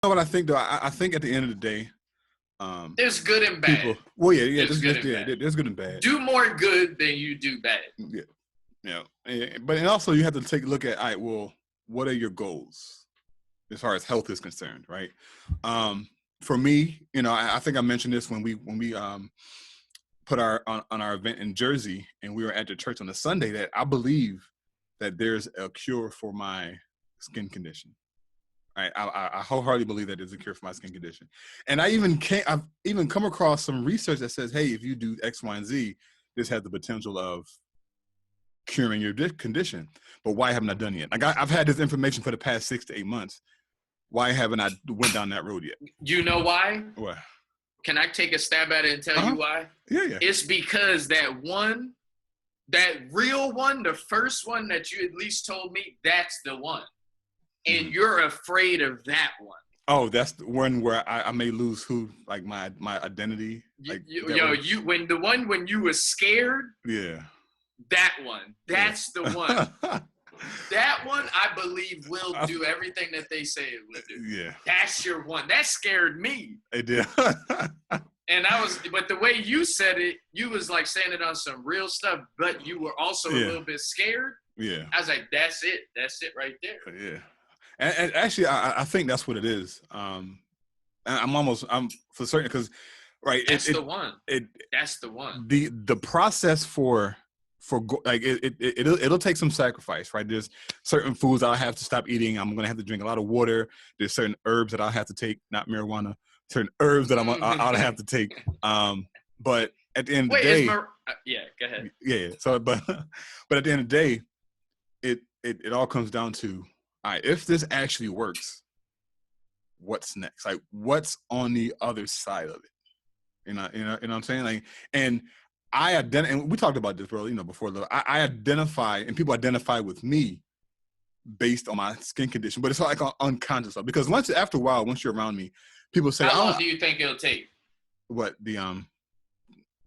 know what I think though? I think at the end of the day, there's good and bad. People, well, yeah, there's good and bad. There's good and bad. Do more good than you do bad. Yeah. But and also you have to take a look at, all right, well, what are your goals as far as health is concerned, right? For me, I think I mentioned this when we put on our event in Jersey, and we were at the church on the Sunday, that I believe that there's a cure for my skin condition. Right? I wholeheartedly believe that there's a cure for my skin condition. And I've even come across some research that says, hey, if you do X, Y, and Z, this has the potential of curing your condition. But why haven't I done it yet? Like I've had this information for the past 6 to 8 months. Why haven't I went down that road yet? You know why? What? Can I take a stab at it and tell you why? Yeah. It's because that real one, the first one that you at least told me, that's the one. And you're afraid of that one. Oh, that's the one where I may lose my identity. Like when you were scared. Yeah. That one. That's the one. That one, I believe, will do everything that they say it will do. Yeah. That's your one. That scared me. It did. But the way you said it, you was like saying it on some real stuff, but you were also a little bit scared. Yeah. I was like, that's it. That's it right there. Yeah. And actually, I think that's what it is. I'm for certain, because, right. That's the one. That's the one. The process for like it'll take some sacrifice, right? There's certain foods I'll have to stop eating. I'm gonna have to drink a lot of water. There's certain herbs that I'll have to take, not marijuana. Certain herbs that I'll have to take. But at the end of the day, yeah, go ahead. Yeah. So, but at the end of the day, it all comes down to, all right, if this actually works, what's next? Like, what's on the other side of it? You know what I'm saying? Like, and and we talked about this, bro, before. I identify, and people identify with me based on my skin condition, but it's like unconscious stuff. Because after a while, once you're around me, people say, how long do you think it'll take? What the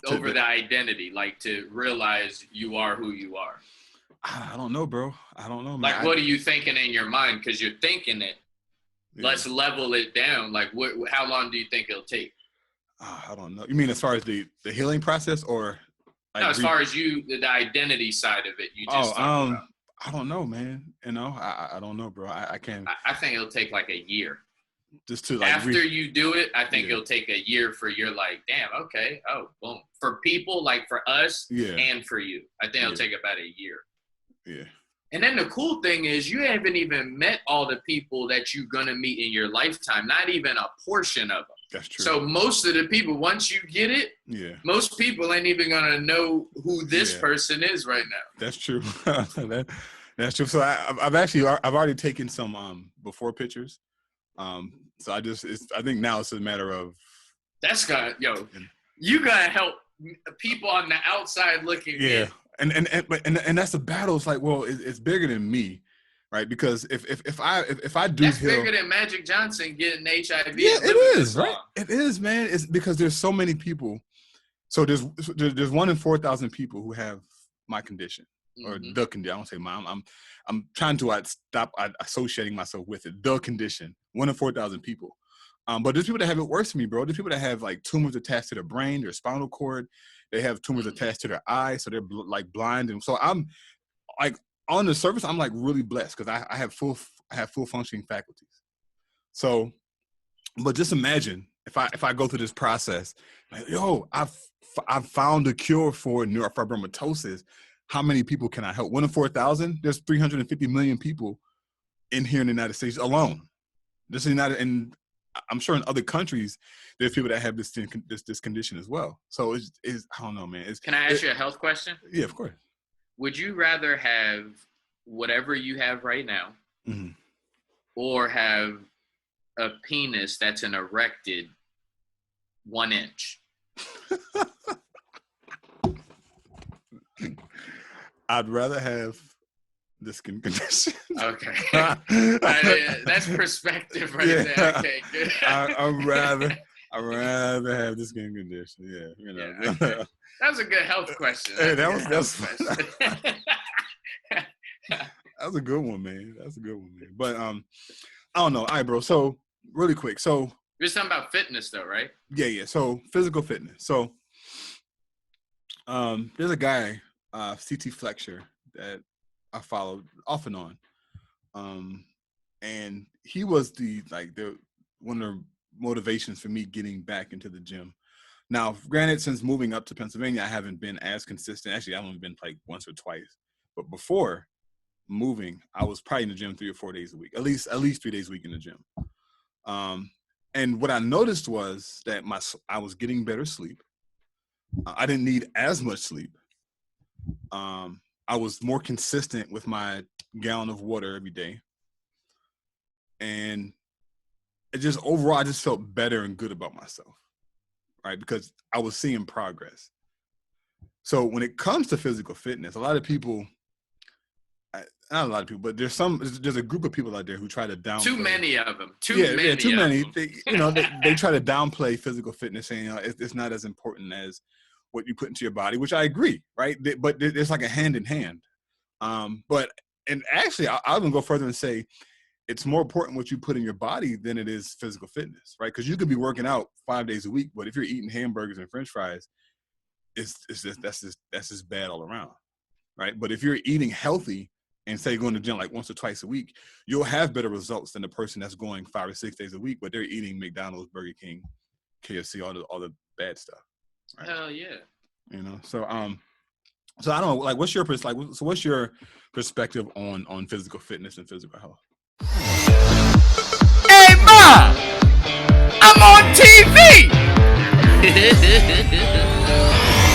over the identity, like to realize you are who you are? I don't know, bro. I don't know, man. Like, what are you thinking in your mind? Because you're thinking it. Yeah. Let's level it down. Like, how long do you think it'll take? I don't know. You mean as far as the healing process, or? Like, no, as far as the identity side of it. You just talked about. I don't know, man. I don't know, bro. I can't. I think it'll take like a year. Just to after you do it, I think it'll take a year for you're like, damn, okay, oh, boom. For people, like for us, and for you, I think it'll take about a year. Yeah. And then the cool thing is you haven't even met all the people that you're going to meet in your lifetime, not even a portion of them. That's true. So most of the people, once you get it, most people ain't even going to know who this person is right now. That's true. That's true. So I've already taken some before pictures. So I think now it's a matter of. That's you got to help people on the outside looking in. And that's the battle. It's like, well, it's bigger than me, right? Because if I do, that's bigger than Magic Johnson getting HIV. Yeah, it is, right? It is, man. It's because there's so many people. So there's 1 in 4,000 people who have my condition or the condition. I don't say mine. I'm trying to stop associating myself with it. The condition. 1 in 4,000 people. But there's people that have it worse than me, bro. There's people that have like tumors attached to their brain, their spinal cord. They have tumors attached to their eyes, so they're like blind. And so I'm like on the surface, I'm like really blessed because I have full functioning faculties. So, but just imagine if I go through this process, like, yo, I've found a cure for neurofibromatosis. How many people can I help? 1 in 4,000. There's 350 million people in here in the United States alone. This is not, and I'm sure in other countries there's people that have this condition as well. So it's I don't know, man. Can I ask you a health question? Yeah, of course. Would you rather have whatever you have right now, or have a penis that's an erected 1 inch? I'd rather have the skin condition. Okay. That's perspective right there. Okay, good. I'd rather have the skin condition. Yeah, Okay. That was a good health question. Hey, that's that was a good one, man. That's a good one, man. But I don't know. All right, bro. So really quick. So we're talking about fitness, though, right? Yeah. So physical fitness. So there's a guy, CT Flexure, that I followed off and on, and he was the one of the motivations for me getting back into the gym. Now, granted, since moving up to Pennsylvania, I haven't been as consistent. Actually, I've only been like once or twice. But before moving, I was probably in the gym 3 or 4 days a week, at least 3 days a week in the gym. And what I noticed was that I was getting better sleep. I didn't need as much sleep. I was more consistent with my gallon of water every day. And it just overall, I just felt better and good about myself, right? Because I was seeing progress. So when it comes to physical fitness, a lot of people, not a lot of people, but there's a group of people out there who try to downplay. Too many of them. Too many. They try to downplay physical fitness, saying it's not as important as what you put into your body, which I agree, right? But it's like a hand in hand. And actually, I'll even go further and say it's more important what you put in your body than it is physical fitness, right? Because you could be working out 5 days a week, but if you're eating hamburgers and French fries, that's just bad all around, right? But if you're eating healthy and say going to the gym like once or twice a week, you'll have better results than the person that's going 5 or 6 days a week, but they're eating McDonald's, Burger King, KFC, all the bad stuff. Right? Hell yeah. So I don't know, like what's your perspective on physical fitness and physical health? Hey Ma, I'm on TV.